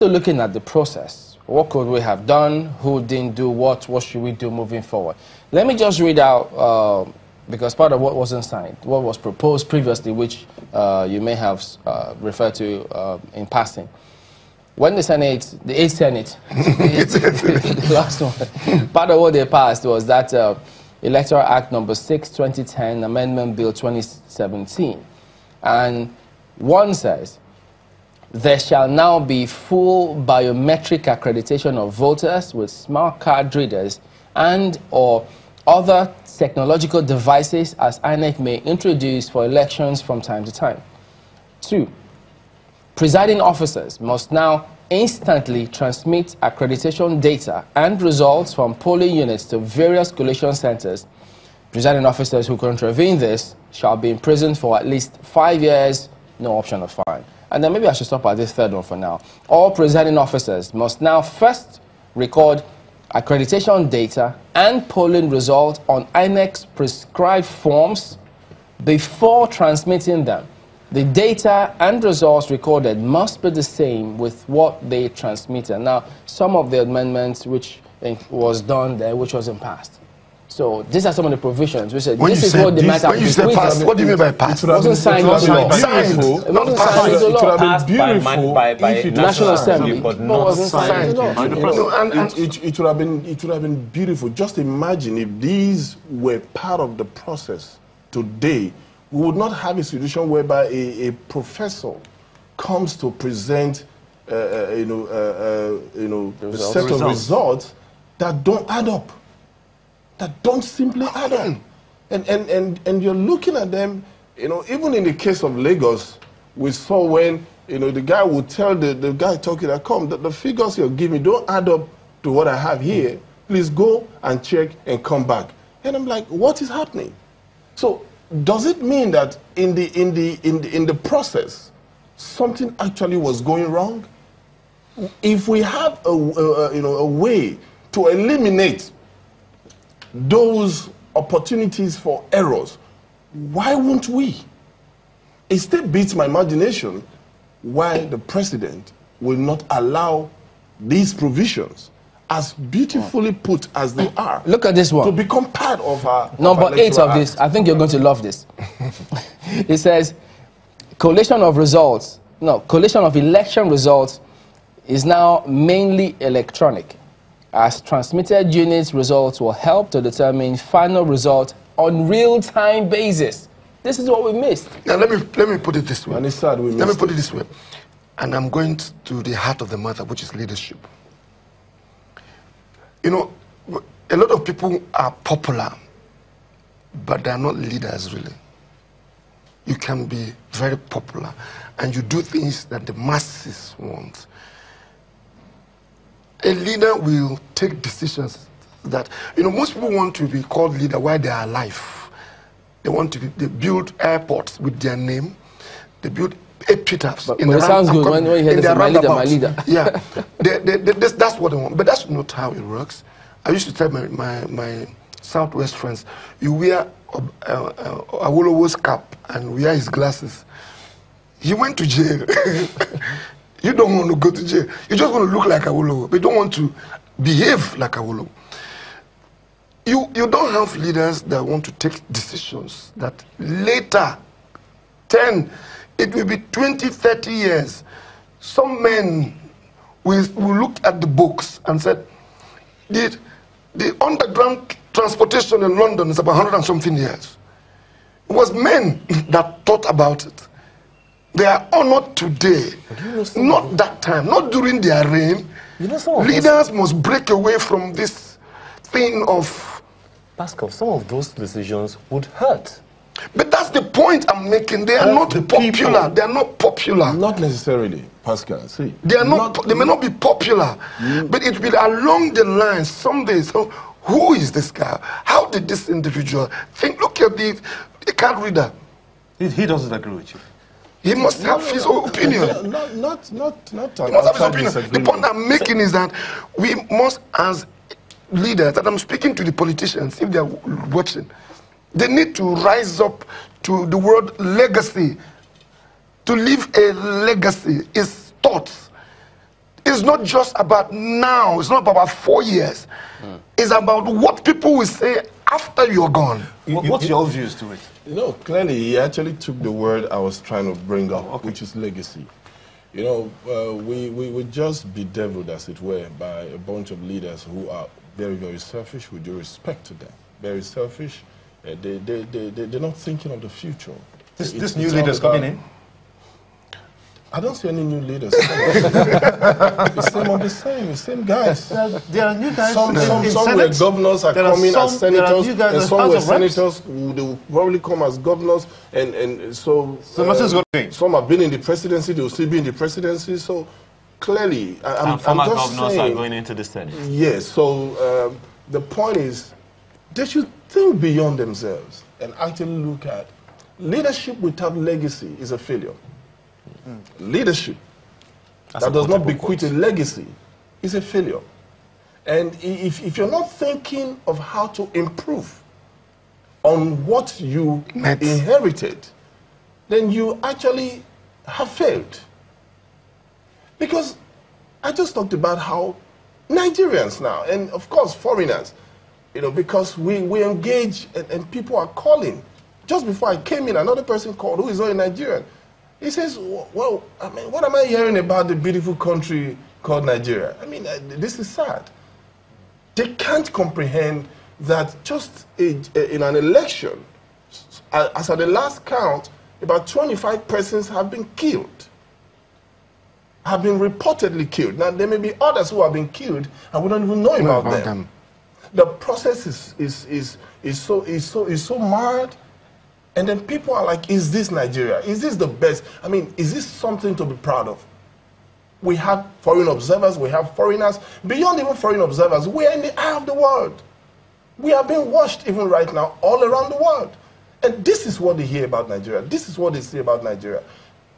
looking at the process, what could we have done, who didn't do what should we do moving forward? Let me just read out, because part of what wasn't signed, what was proposed previously, which you may have referred to in passing. When the Senate, the 8th Senate, the last one, part of what they passed was that Electoral Act number 6, 2010, Amendment Bill 2017. And one says, there shall now be full biometric accreditation of voters with smart card readers and or other technological devices as INEC may introduce for elections from time to time. 2. Presiding officers must now instantly transmit accreditation data and results from polling units to various collation centers. Presiding officers who contravene this shall be imprisoned for at least 5 years, no option of fine. And then maybe I should stop at this third one for now. All presiding officers must now first record accreditation data and polling results on INEC's prescribed forms before transmitting them. The data and results recorded must be the same with what they transmitted. Now, some of the amendments which was done there, which wasn't passed. So these are some of the provisions. We said this is what the matter. When you say pass, what do you mean by pass? It wasn't signed into law. It wasn't signed into law. Passed by National Assembly, but not signed into law. It would have been beautiful. Just imagine if these were part of the process today. We would not have a situation whereby a professor comes to present, a set of results that don't add up, that don't simply add up, and you're looking at them. Even in the case of Lagos, we saw when the guy would tell the guy talking that the figures you're giving don't add up to what I have here. Please go and check and come back. And I'm like, what is happening? So, does it mean that in the process something actually was going wrong? If we have a way to eliminate those opportunities for errors, why won't we? It still beats my imagination why the president will not allow these provisions, as beautifully put as they are, look at this one, to become part of our number 8 of this. I think you're going to love this. It says collation of election results is now mainly electronic, as transmitted units results will help to determine final result on real-time basis. This is what we missed. Now let me put it this way. And it's sad we missed. Let me put it this way, and I'm going to the heart of the matter, which is leadership. A lot of people are popular, but they are not leaders, really. You can be very popular, and you do things that the masses want. A leader will take decisions that, most people want to be called leader while they are alive. They build airports with their name. They build epitaphs. But it sounds good when you hear this, my leader. Yeah, that's what they want. But that's not how it works. I used to tell my Southwest friends, you wear Awolowo's cap and wear his glasses. He went to jail. You don't want to go to jail. You just want to look like Awolowo, but you don't want to behave like Awolowo. You don't have leaders that want to take decisions that later, it will be 20, 30 years. Some men will look at the books and said, the underground transportation in London is about 100 and something years. It was men that thought about it. They are honored today, not that time, not during their reign. Leaders must break away from this thing of... Pascal, some of those decisions would hurt. But that's the point I'm making. They are not popular. They are not popular. Not necessarily, Pascal. See, they are not. They may not be popular, but it will along the line someday. So, who is this guy? How did this individual think? Look at the card reader. He doesn't agree with you. He must have his own opinion. Not. He must have his opinion. The point I'm making is that we must, as leaders, and I'm speaking to the politicians, if they are watching, they need to rise up to the word legacy. To leave a legacy is thoughts. It's not just about now. It's not about 4 years. It's about what people will say after you're gone. What's your views to it? You know, clearly he actually took the word I was trying to bring up, which is legacy. You know, we were just bedeviled, as it were, by a bunch of leaders who are very, very selfish, with due respect to them. Very selfish. They're not thinking of the future. This new leaders coming in? I don't see any new leaders. The same guys. There are new guys. Some were governors are coming as senators, and some were senators who they will probably come as governors, and so nothing's going to change. Some have been in the presidency, they will still be in the presidency. So clearly, I'm former just governors saying, are going into the Senate. Yes. So the point is, they should think beyond themselves and actually look at leadership without legacy is a failure. Leadership that does not bequeath a legacy is a failure. And if you're not thinking of how to improve on what you inherited, then you actually have failed. Because I just talked about how Nigerians now, and of course foreigners, you know, because we engage and people are calling. Just before I came in, another person called who is not a Nigerian. He says, well, I mean, what am I hearing about the beautiful country called Nigeria? I mean, this is sad. They can't comprehend that just in an election, as at the last count, about 25 persons have been killed, have been reportedly killed. Now, there may be others who have been killed, and we don't even know about them. The process is so marred. And then people are like, is this Nigeria? Is this the best? I mean, is this something to be proud of? We have foreign observers, we have foreigners. Beyond even foreign observers, we are in the eye of the world. We are being watched even right now all around the world. And this is what they hear about Nigeria. This is what they say about Nigeria.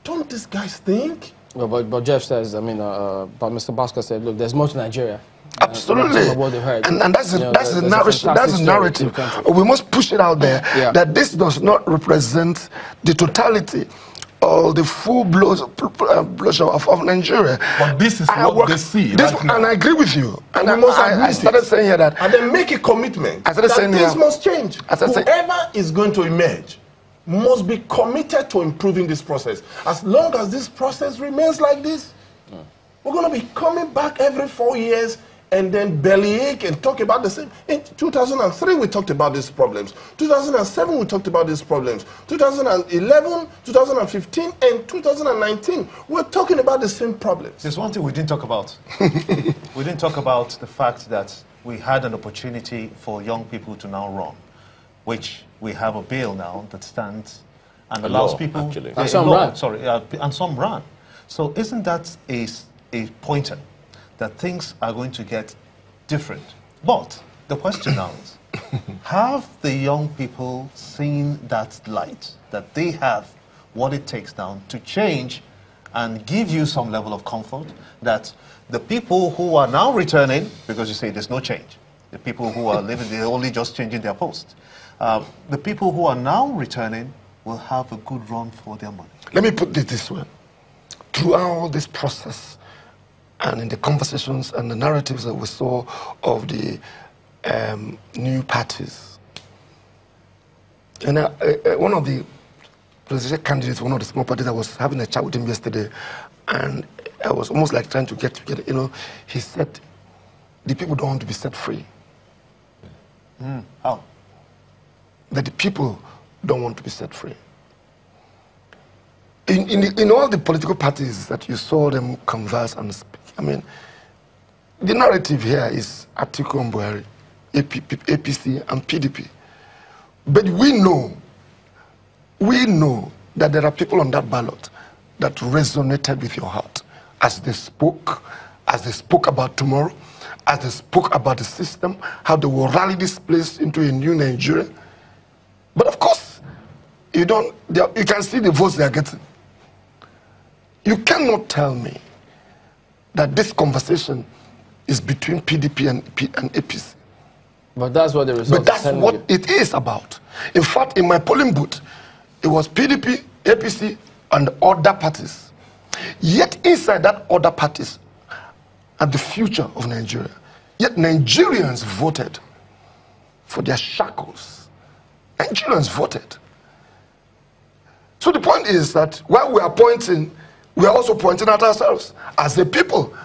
Don't these guys think? Well, but Jeff says, I mean, but Mr. Bhaskar said, look, there's more to Nigeria. Absolutely, and that's the narrative. We must push it out there that this does not represent the totality or the full blush of Nigeria. But this is what they see. And I agree with you. And I started saying here that, and then make a commitment that things must change. Whoever is going to emerge must be committed to improving this process. As long as this process remains like this, we're going to be coming back every 4 years and then bellyache and talk about the same. In 2003, we talked about these problems. 2007, we talked about these problems. 2011, 2015, and 2019, we're talking about the same problems. There's one thing we didn't talk about. We didn't talk about the fact that we had an opportunity for young people to now run, which we have a bill now that stands and allows people... Actually. And some ran. Sorry, and some ran. So isn't that a pointer that things are going to get different? But the question now is, have the young people seen that light, that they have what it takes now to change and give you some level of comfort that the people who are now returning, because you say there's no change, the people who are living, they're only just changing their post, the people who are now returning will have a good run for their money? Let me put it this way. Throughout this process, and in the conversations and the narratives that we saw of the new parties, and one of the presidential candidates, one of the small parties, I was having a chat with him yesterday, and I was almost like trying to get together. You know, he said, the people don't want to be set free. How? That the people don't want to be set free. In all the political parties that you saw them converse and speak, I mean, the narrative here is Atiku Buhari, APC, and PDP. But we know that there are people on that ballot that resonated with your heart as they spoke about tomorrow, as they spoke about the system, how they will rally this place into a new Nigeria. But of course, you can see the votes they are getting. You cannot tell me that this conversation is between PDP and APC. But that's what the results. But that's what it is about. In fact, in my polling booth, it was PDP, APC, and other parties. Yet inside that other parties, at the future of Nigeria. Yet Nigerians voted for their shackles. Nigerians voted. So the point is that while we are pointing, we are also pointing at ourselves as a people.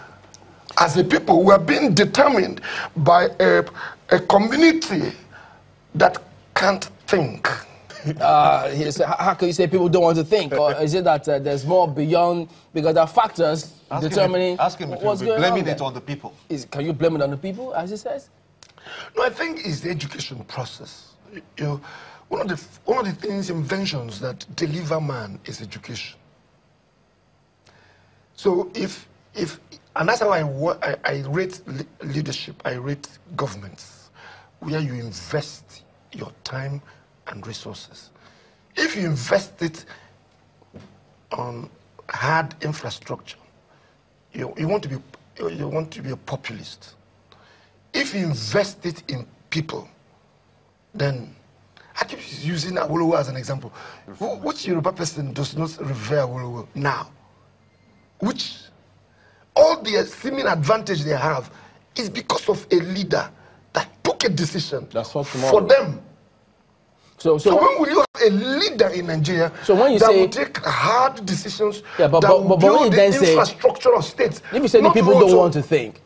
As a people, we are being determined by a community that can't think. How can you say people don't want to think? Or is it that there's more beyond, because there are factors determining what's going on? Blaming it on the people. Can you blame it on the people, as he says? No, I think it's the education process. You know, one of the things, inventions that deliver man is education. So and that's how I rate leadership, I rate governments, where you invest your time and resources. If you invest it on hard infrastructure, you want to be a populist. If you invest it in people, then I keep using Awolowo as an example. Which Yoruba person does not revere Awolowo now? Which all the seeming advantage they have is because of a leader that took a decision for them. So when will you have a leader in Nigeria that will take hard decisions that will build the infrastructure of states? If you say the people don't want to think,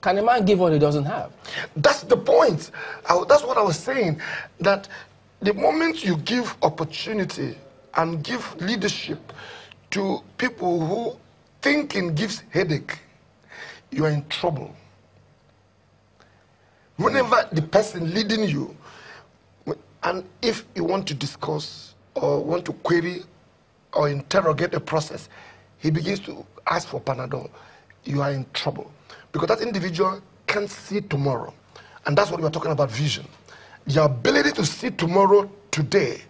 can a man give what he doesn't have? That's the point. That's what I was saying. That the moment you give opportunity and give leadership to people who thinking gives headache, you are in trouble. Whenever the person leading you, and if you want to discuss or want to query or interrogate a process, he begins to ask for Panadol, you are in trouble. Because that individual can't see tomorrow. And that's what we are talking about, vision. Your ability to see tomorrow today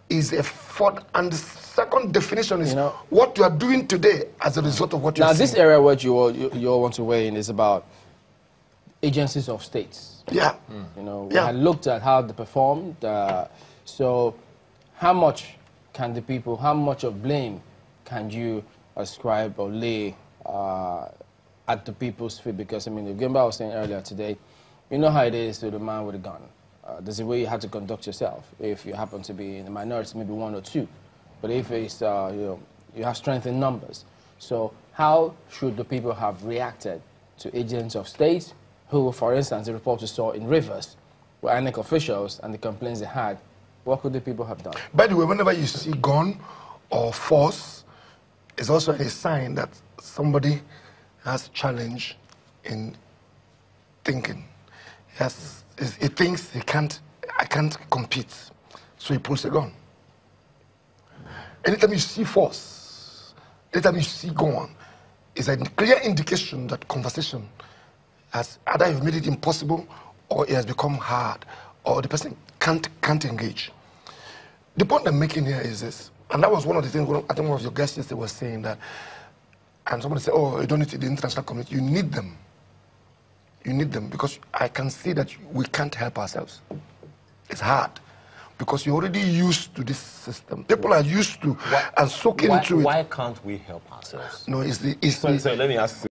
is a fourth, and the second definition is what you are doing today as a result of what you're seeing. Now, this area what you all want to weigh in is about agencies of states. Yeah. You know, I looked at how they performed. So how much can the people, how much of blame can you ascribe or lay at the people's feet? Because, I mean, the Gemba was saying earlier today, you know how it is to the man with a gun. There's a way you have to conduct yourself if you happen to be in the minority, maybe one or two. But if it's, you have strength in numbers. So how should the people have reacted to agents of state who, for instance, the report we saw in Rivers, were INEC officials and the complaints they had, what could the people have done? By the way, whenever you see gun or force, it's also a sign that somebody has challenge in thinking. He thinks I can't compete, so he pulls a gun. Anytime you see force, anytime you see gun, it's a clear indication that conversation has either you've made it impossible or it has become hard or the person can't engage. The point I'm making here is this, and that was one of the things I think one of your guests yesterday was saying that, and somebody said, oh, you don't need the international community. You need them. You need them because I can see that we can't help ourselves. It's hard because you're already used to this system. People are used to and soaking into it. Why can't we help ourselves? No, so let me ask you.